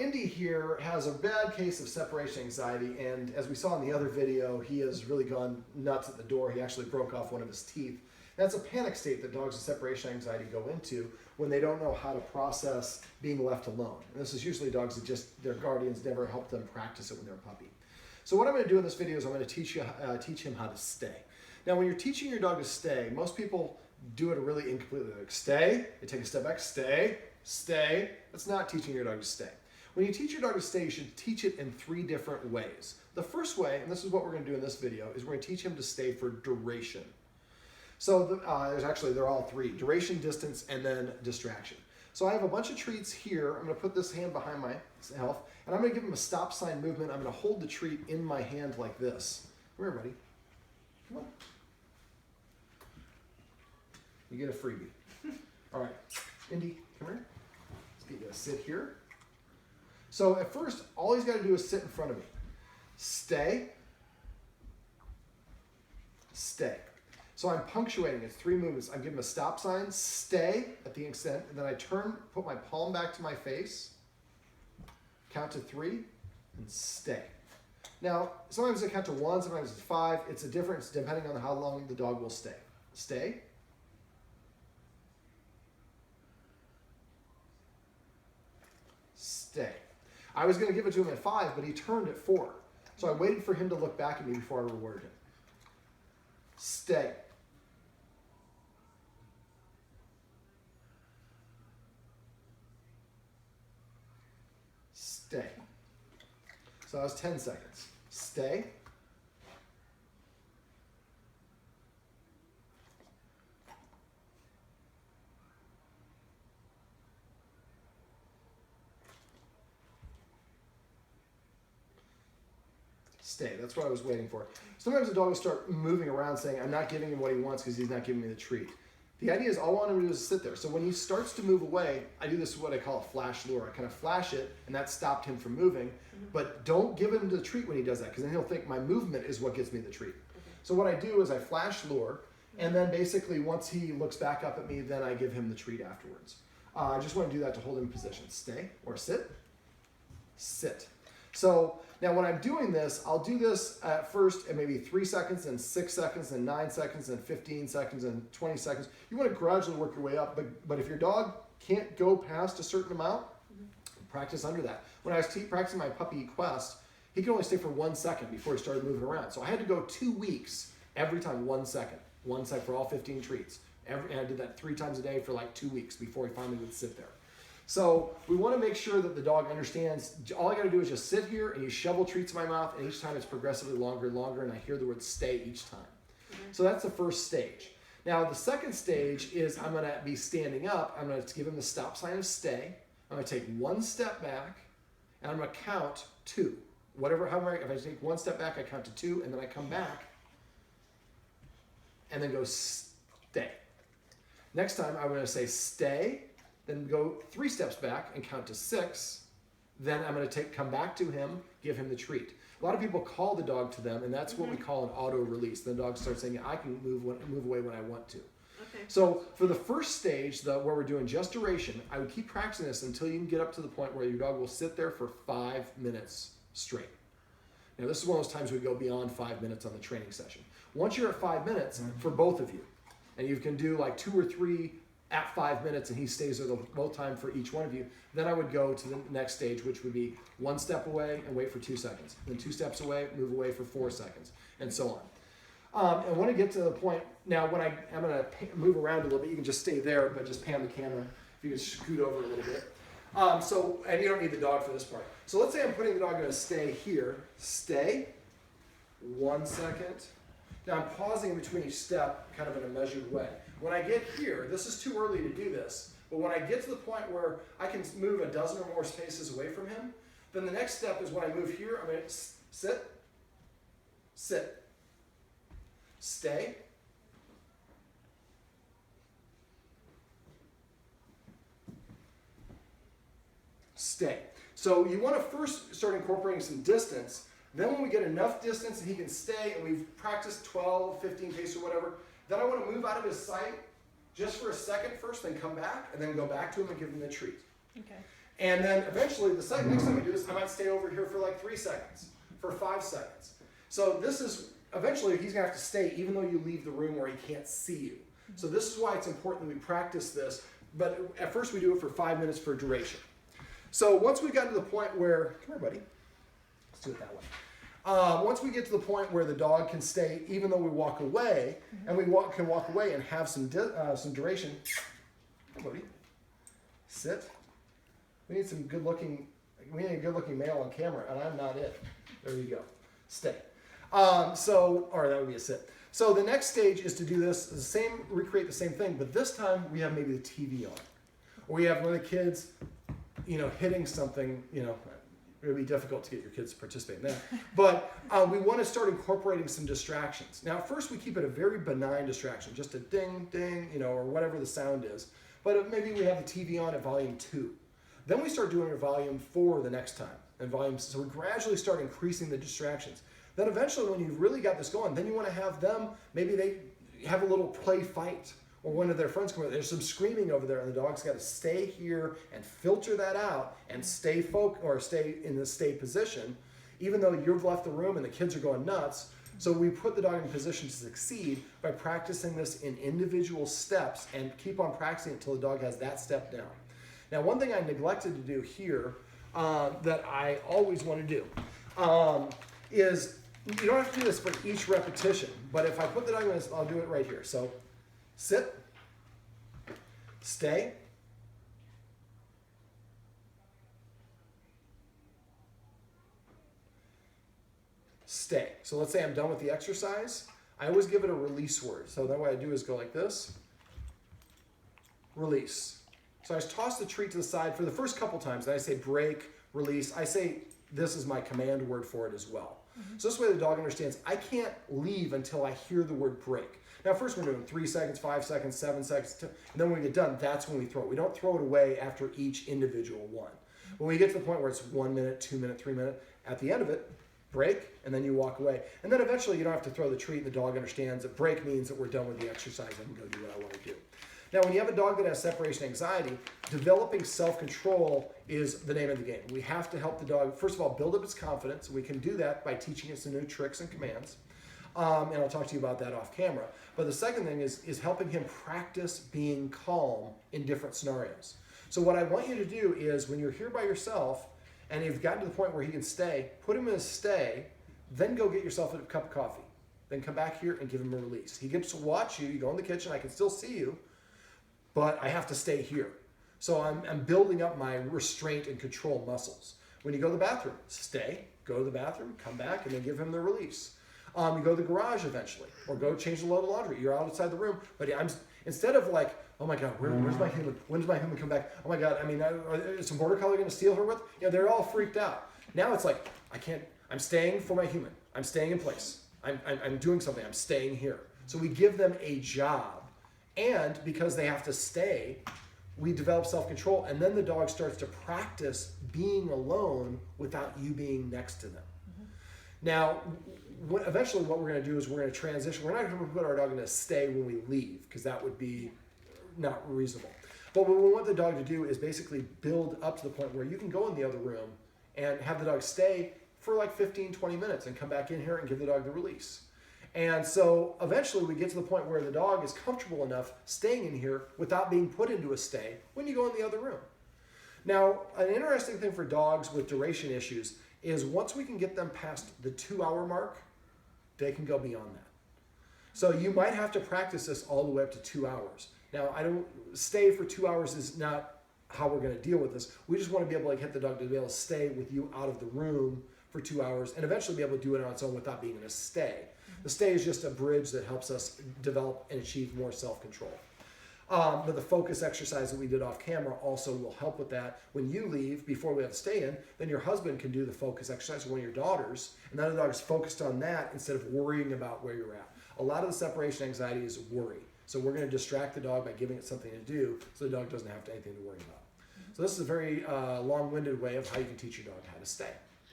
Indy here has a bad case of separation anxiety, and as we saw in the other video, he has really gone nuts at the door. He actually broke off one of his teeth. That's a panic state that dogs with separation anxiety go into when they don't know how to process being left alone. And this is usually dogs that just, their guardians never helped them practice it when they're a puppy. So what I'm going to do in this video is I'm going to teach him how to stay. Now, when you're teaching your dog to stay, most people do it really incompletely. Like, stay, they take a step back, stay, stay. That's not teaching your dog to stay. When you teach your dog to stay, you should teach it in 3 different ways. The first way, and this is what we're going to do in this video, is we're going to teach him to stay for duration. So they're all 3, duration, distance, and then distraction. So I have a bunch of treats here. I'm going to put this hand behind myself, and I'm going to give him a stop sign movement. I'm going to hold the treat in my hand like this. Come here, buddy. Come on. You get a freebie. All right, Indy, come here. Let's get you to sit here. So at first, all he's got to do is sit in front of me. Stay, stay. So I'm punctuating it, 3 movements. I'm giving him a stop sign, stay at the extent, and then I turn, put my palm back to my face, count to 3, and stay. Now, sometimes I count to 1, sometimes it's 5. It's a difference depending on how long the dog will stay. Stay. Stay. I was going to give it to him at 5, but he turned at 4. So I waited for him to look back at me before I rewarded him. Stay. Stay. So that was 10 seconds. Stay. Stay. That's what I was waiting for. Sometimes the dog will start moving around saying, I'm not giving him what he wants because he's not giving me the treat. The idea is all I want him to do is sit there. So when he starts to move away, I do this what I call a flash lure. I kind of flash it, and that stopped him from moving. But don't give him the treat when he does that, because then he'll think my movement is what gets me the treat. So what I do is I flash lure, and then basically once he looks back up at me, then I give him the treat afterwards. I just want to do that to hold him in position. Stay or sit. Sit. So now when I'm doing this, I'll do this at first at maybe 3 seconds and 6 seconds and 9 seconds and 15 seconds and 20 seconds. You want to gradually work your way up, but if your dog can't go past a certain amount, practice under that. When I was practicing my puppy Quest, he could only stay for 1 second before he started moving around. So I had to go 2 weeks every time, 1 second. 1 second for all 15 treats. And I did that 3 times a day for like 2 weeks before he finally would sit there. So we want to make sure that the dog understands, all I got to do is just sit here and you shovel treats in my mouth, and each time it's progressively longer and longer, and I hear the word stay each time. So that's the first stage. Now the second stage is I'm going to be standing up. I'm going to give him the stop sign of stay. I'm going to take 1 step back, and I'm going to count 2. However, if I take 1 step back, I count to 2, and then I come back, and then go stay. Next time, I'm going to say stay, then go 3 steps back and count to 6. Then I'm going to come back to him, give him the treat. A lot of people call the dog to them, and that's what we call an auto release. The dog starts saying, I can move away when I want to. Okay. So for the first stage, where we're doing just duration, I would keep practicing this until you can get up to the point where your dog will sit there for 5 minutes straight. Now this is one of those times we go beyond 5 minutes on the training session. Once you're at 5 minutes, for both of you, and you can do like 2 or 3 at 5 minutes, and he stays there the whole time for each one of you, then I would go to the next stage, which would be 1 step away and wait for 2 seconds. Then 2 steps away, move away for 4 seconds, and so on. And when I get to the point, now when I'm going to move around a little bit, you can just stay there, but just pan the camera. If you can scoot over a little bit. And you don't need the dog for this part. So let's say I'm putting the dog in a stay here. Stay, 1 second. Now I'm pausing between each step kind of in a measured way. When I get here, this is too early to do this, but when I get to the point where I can move a dozen or more spaces away from him, then the next step is when I move here, I'm going to sit, sit, stay, stay. So you want to first start incorporating some distance. Then when we get enough distance and he can stay, and we've practiced 12, 15 pace or whatever, then I want to move out of his sight just for a second first, then come back, and then go back to him and give him the treat. Okay. And then eventually, the next thing we do is I might stay over here for like 3 seconds, for 5 seconds. So this is, eventually he's gonna have to stay even though you leave the room where he can't see you. So this is why it's important that we practice this, but at first we do it for 5 minutes for duration. So once we got to the point where, come here buddy, let's do it that way. Once we get to the point where the dog can stay even though we walk away, and we can walk away and have some duration, come buddy, sit. We need some good-looking, we need a good-looking male on camera, and I'm not it. There you go. Stay. Or that would be a sit. So the next stage is to do this, recreate the same thing, but this time we have maybe the TV on. Or we have one of the kids, hitting something, it would be difficult to get your kids to participate in that. But we want to start incorporating some distractions. Now, at first we keep it a very benign distraction, just a ding, ding, or whatever the sound is. But maybe we have the TV on at volume 2. Then we start doing it at volume 4 the next time. So we gradually start increasing the distractions. Then eventually when you've really got this going, then you want to have them, maybe they have a little play fight, or one of their friends come over, there's some screaming over there, and the dog's got to stay here and filter that out and stay in the stay position, even though you've left the room and the kids are going nuts. So we put the dog in a position to succeed by practicing this in individual steps and keep on practicing until the dog has that step down. Now, one thing I neglected to do here that I always want to do is, you don't have to do this for each repetition, but if I put the dog in this, I'll do it right here. So sit, stay, stay. So let's say I'm done with the exercise. I always give it a release word. So then what I do is go like this, release. So I just toss the treat to the side for the first couple times. Then I say break, release. I say this is my command word for it as well. So this way the dog understands I can't leave until I hear the word break. Now first we're doing 3 seconds, 5 seconds, 7 seconds, and then when we get done, that's when we throw it. We don't throw it away after each individual one. When we get to the point where it's 1 minute, 2 minute, 3 minute, at the end of it, break, and then you walk away. And then eventually you don't have to throw the treat, and the dog understands that break means that we're done with the exercise. I can go do what I want to do. Now, when you have a dog that has separation anxiety, developing self-control is the name of the game. We have to help the dog, first of all, build up its confidence. We can do that by teaching it some new tricks and commands. And I'll talk to you about that off camera. But the second thing is helping him practice being calm in different scenarios. So what I want you to do is when you're here by yourself and you've gotten to the point where he can stay, put him in a stay, then go get yourself a cup of coffee. Then come back here and give him a release. He gets to watch you. You go in the kitchen. I can still see you. But I have to stay here. So I'm building up my restraint and control muscles. When you go to the bathroom, stay, go to the bathroom, come back, and then give him the release. You go to the garage eventually, or go change the load of laundry. You're outside the room, but instead of like, oh my God, where's my human? When does my human come back? Oh my God, is some border collie going to steal her with? They're all freaked out. Now it's like, I'm staying for my human. I'm staying in place. I'm doing something. I'm staying here. So we give them a job. And because they have to stay, we develop self-control, and then the dog starts to practice being alone without you being next to them. Now, eventually what we're going to do is we're going to transition. We're not going to put our dog in a stay when we leave, because that would be not reasonable. But what we want the dog to do is basically build up to the point where you can go in the other room and have the dog stay for like 15, 20 minutes and come back in here and give the dog the release. And so eventually we get to the point where the dog is comfortable enough staying in here without being put into a stay when you go in the other room. Now, an interesting thing for dogs with duration issues is once we can get them past the 2-hour mark, they can go beyond that. So you might have to practice this all the way up to 2 hours. Now, stay for 2 hours is not how we're going to deal with this. We just want to be able to get the dog to be able to stay with you out of the room for 2 hours and eventually be able to do it on its own without being in a stay. The stay is just a bridge that helps us develop and achieve more self-control. But the focus exercise that we did off camera also will help with that. When you leave, before we have to stay in, then your husband can do the focus exercise with one of your daughters, and then the dog is focused on that instead of worrying about where you're at. A lot of the separation anxiety is worry. So we're going to distract the dog by giving it something to do so the dog doesn't have anything to worry about. So this is a very long-winded way of how you can teach your dog how to stay.